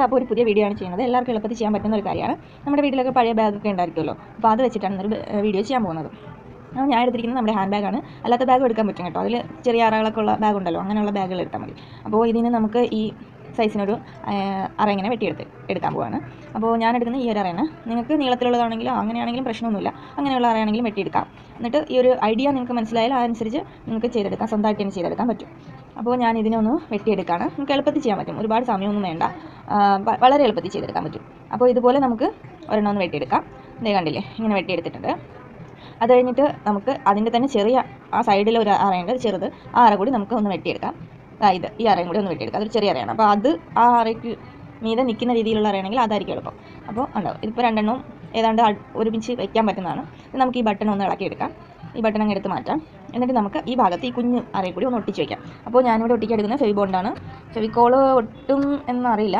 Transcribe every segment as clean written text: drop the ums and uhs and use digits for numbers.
അപ്പോൾ ഒരു പുതിയ വീഡിയോ ആണ് ചെയ്യുന്നത്. എല്ലാവർക്കും എളുപ്പത്തിൽ ചെയ്യാൻ പറ്റുന്ന ഒരു കാര്യമാണ്. നമ്മുടെ വീട്ടിലൊക്കെ പഴയ ബാഗൊക്കെ ഉണ്ടായിരിക്കുമല്ലോ, അപ്പോൾ അത് വെച്ചിട്ടാണ് ഒരു വീഡിയോ ചെയ്യാൻ പോകുന്നത്. അപ്പോൾ ഞാൻ എടുത്തിരിക്കുന്നത് നമ്മുടെ ഹാൻഡ് ബാഗാണ്. അല്ലാത്ത ബാഗ് എടുക്കാൻ പറ്റും കേട്ടോ. അതിൽ ചെറിയ അറകളൊക്കെ ഉള്ള ബാഗ് ഉണ്ടല്ലോ, അങ്ങനെയുള്ള ബാഗുകൾ എടുത്താൽ മതി. അപ്പോൾ ഇതിന് നമുക്ക് ഈ സൈസിനൊരു അറ ഇങ്ങനെ എടുക്കാൻ പോവാണ്. അപ്പോൾ ഞാൻ എടുക്കുന്ന ഈ ഒരു അറയാണ്. നിങ്ങൾക്ക് നീളത്തിലുള്ളതാണെങ്കിലും അങ്ങനെയാണെങ്കിലും പ്രശ്നമൊന്നുമില്ല. അങ്ങനെയുള്ള അറയാണെങ്കിലും വെട്ടിയെടുക്കാം. എന്നിട്ട് ഈ ഒരു ഐഡിയ നിങ്ങൾക്ക് മനസ്സിലായാൽ അതനുസരിച്ച് നിങ്ങൾക്ക് ചെയ്തെടുക്കാം, സ്വന്തമായിട്ട് തന്നെ ചെയ്തെടുക്കാൻ പറ്റും. അപ്പോൾ ഞാൻ ഇതിനൊന്ന് വെട്ടിയെടുക്കുകയാണ്. നമുക്ക് എളുപ്പത്തിൽ ചെയ്യാൻ പറ്റും, ഒരുപാട് സമയമൊന്നും വേണ്ട, വളരെ എളുപ്പത്തിൽ ചെയ്തെടുക്കാൻ പറ്റും. അപ്പോൾ ഇതുപോലെ നമുക്ക് ഒരെണ്ണം ഒന്ന് വെട്ടിയെടുക്കാം. ഇതേ കണ്ടില്ലേ, ഇങ്ങനെ വെട്ടിയെടുത്തിട്ടുണ്ട്. അത് കഴിഞ്ഞിട്ട് നമുക്ക് അതിൻ്റെ തന്നെ ചെറിയ ആ സൈഡിൽ ഒരു അറയുണ്ട്, ചെറുത്, ആ അറ കൂടി നമുക്ക് ഒന്ന് വെട്ടിയെടുക്കാം. ഈ അറയും കൂടി ഒന്ന് വെട്ടിയെടുക്കാം. അതൊരു ചെറിയ അറയാണ്. അപ്പോൾ അത് ആ അറയ്ക്ക് മീതെ നിൽക്കുന്ന രീതിയിലുള്ള അറയാണെങ്കിൽ അതായിരിക്കും എളുപ്പം. അപ്പോൾ ഉണ്ടാവും, ഇതിപ്പോൾ രണ്ടെണ്ണവും ഏതാണ്ട് ഒരുമിച്ച് വയ്ക്കാൻ പറ്റുന്നതാണ്. നമുക്ക് ഈ ബട്ടൺ ഒന്ന് ഇളക്കിയെടുക്കാം. ഈ ബട്ടൺ അങ്ങ് എടുത്ത് മാറ്റാം. എന്നിട്ട് നമുക്ക് ഈ ഭാഗത്ത് ഈ കുഞ്ഞ് അറയിൽ കൂടി ഒന്ന് ഒട്ടിച്ച് വയ്ക്കാം. അപ്പോൾ ഞാനിവിടെ ഒട്ടിക്കെടുക്കുന്നത് ഫെവിബോണ്ടാണ്. ഫെവിക്കോള് ഒട്ടും എന്നറിയില്ല,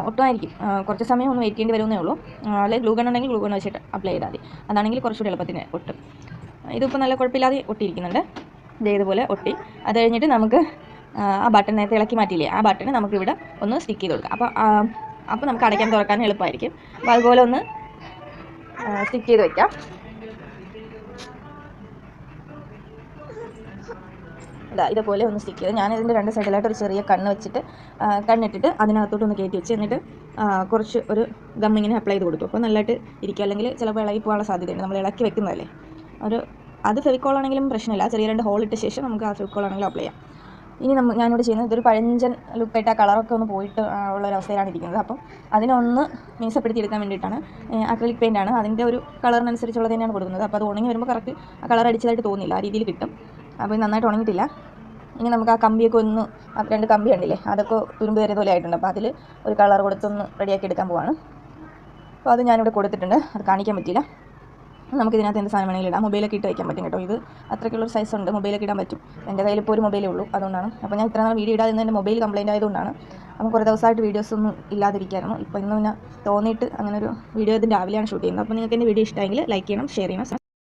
ഒട്ടുമായിരിക്കും. കുറച്ച് സമയം ഒന്ന് വെയിറ്റ് ചെയ്യേണ്ടി വരുന്നേ ഉള്ളൂ. അല്ലെങ്കിൽ ഗ്ലൂ ഗൺ ഉണ്ടെങ്കിൽ ഗ്ലൂ ഗൺ വെച്ചിട്ട് അപ്ലൈ ചെയ്താൽ മതി. അതാണെങ്കിൽ കുറച്ചുകൂടി എളുപ്പത്തിന് ഒട്ടും. ഇതിപ്പോൾ നല്ല കുഴപ്പമില്ലാതെ ഒട്ടിയിരിക്കുന്നുണ്ട്. ഇതേപോലെ ഒട്ടി. അത് കഴിഞ്ഞിട്ട് നമുക്ക് ആ ബട്ടൺ നേരത്തെ ഇളക്കി മാറ്റിയില്ലേ, ആ ബട്ടൺ നമുക്കിവിടെ ഒന്ന് സ്റ്റിക്ക് ചെയ്ത് കൊടുക്കാം. അപ്പോൾ നമുക്ക് അടയ്ക്കാൻ തുറക്കാൻ എളുപ്പമായിരിക്കും. അപ്പോൾ അതുപോലെ ഒന്ന് സ്റ്റിക്ക് ചെയ്ത് വയ്ക്കാം. ഇതുപോലെ ഒന്ന് സ്റ്റിക്ക് ചെയ്ത് ഞാനിതിൻ്റെ രണ്ട് സൈഡിലായിട്ട് ഒരു ചെറിയ കണ്ണിട്ടിട്ട് അതിനകത്തോട്ടൊന്ന് കയറ്റി വെച്ച് എന്നിട്ട് കുറച്ച് ഒരു ഗമ്മിങ്ങനെ അപ്ലൈ ചെയ്ത് കൊടുത്തു. അപ്പോൾ നല്ലതായിട്ട് ഇരിക്കും. അല്ലെങ്കിൽ ചിലപ്പോൾ ഇളകി പോകാനുള്ള സാധ്യതയുണ്ട്, നമ്മൾ ഇളക്കി വെക്കുന്നതല്ലേ. അത് ഫെവിക്കോളാണെങ്കിലും പ്രശ്നമില്ല. ചെറിയ രണ്ട് ഹോൾ ഇട്ട ശേഷം നമുക്ക് ആ ഫെവിക്കോളാണെങ്കിലും അപ്ലൈ ചെയ്യാം. ഇനി ഞാനിവിടെ ചെയ്യുന്നത് ഇതൊരു പഴഞ്ചൻ ലുക്കായിട്ട് ആ കളറൊക്കെ ഒന്ന് പോയിട്ട് ഉള്ളൊരവസ്ഥയിലാണ് ഇരിക്കുന്നത്. അപ്പം അതിനൊന്ന് മീസപ്പെടുത്തി എടുക്കാൻ വേണ്ടിയിട്ടാണ്. അക്രിലിക് പെയിൻ്റാണ്, അതിൻ്റെ ഒരു കളറിനനുസരിച്ചുള്ളത് തന്നെയാണ് കൊടുക്കുന്നത്. അപ്പോൾ അത് ഉണങ്ങി വരുമ്പോൾ കറക്റ്റ് ആ കളർ അടിച്ചതായിട്ട് തോന്നില്ല, ആ രീതിയിൽ കിട്ടും. അപ്പോൾ നന്നായിട്ട് ഉണങ്ങിയിട്ടില്ല. ഇനി നമുക്ക് ആ കമ്പിയൊക്കെ ഒന്ന്, രണ്ട് കമ്പി ഉണ്ടല്ലേ, അതൊക്കെ തുരുമ്പ് കയറിയ പോലെ ആയിട്ടുണ്ട്. അപ്പോൾ അതിൽ ഒരു കളർ കൊടുത്തൊന്ന് റെഡിയാക്കി എടുക്കാൻ പോവാണ്. അപ്പോൾ അത് ഞാനിവിടെ കൊടുത്തിട്ടുണ്ട്, അത് കാണിക്കാൻ പറ്റില്ല. നമുക്കിതിനകത്ത് എന്ത് സാധനം വേണമെങ്കിലും ഇടാം. മൊബൈലൊക്കെ ഇട്ട് വയ്ക്കാൻ പറ്റും കേട്ടോ. ഇത് അത്രയ്ക്കുള്ളൊരു സൈസ് ഉണ്ട്, മൊബൈലൊക്കെ ഇടാൻ പറ്റും. എൻ്റെ കയ്യിൽ ഇപ്പോൾ ഒരു മൊബൈലേ ഉള്ളൂ, അതുകൊണ്ടാണ്. അപ്പോൾ ഞാൻ ഇത്ര നാൾ വീഡിയോ ഇടാതെ എൻ്റെ മൊബൈൽ കംപ്ലയിൻ്റ് ആയതുകൊണ്ടാണ്. അപ്പോൾ കുറേ ദിവസമായിട്ട് വീഡിയോസൊന്നും ഇല്ലാതിരിക്കായിരുന്നു. ഇപ്പോൾ ഇന്ന് പിന്നെ തോന്നിയിട്ട് അങ്ങനെ ഒരു വീഡിയോ ഇതിൻ്റെ രാവിലെയാണ് ഷൂട്ട് ചെയ്യുന്നത്. അപ്പോൾ നിങ്ങൾക്ക് എൻ്റെ വീഡിയോ ഇഷ്ടമെങ്കിൽ ലൈക്ക് ചെയ്യണം, ഷെയർ ചെയ്യണം.